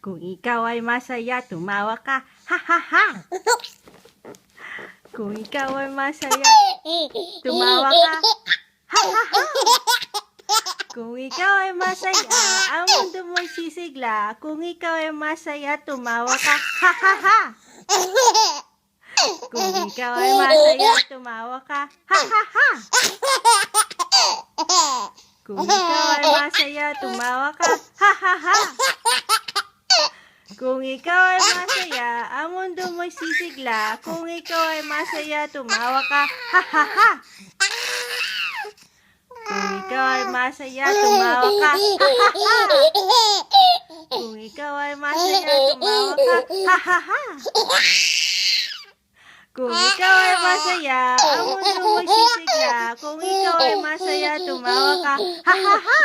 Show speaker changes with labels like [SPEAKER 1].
[SPEAKER 1] Kung ikaw ay masaya, tumawa ka, ha ha ha! Kung ikaw ay masaya, tumawa ka, ha ha ha! Kung ikaw ay masaya, ang mundo mo'y sisigla. Kung ikaw ay masaya, tumawa ka, ha ha ha! Kung ikaw ay masaya, tumawa ka, ha ha ha! Kung ikaw ay masaya, tumawa ka, ha ha ha! Kung ikaw ay masaya, ang mundo mo'y sisigla. Kung ikaw ay masaya, tumawa ka, ha ha ha! Kung ikaw ay masaya, tumawa ka, ha ha ha! Kung ikaw ay masaya, tumawa ka, ha ha ha! Kung ikaw ay masaya, ang mundo mo'y sisigla. Kung ikaw ay masaya, tumawa ka, ha ha ha!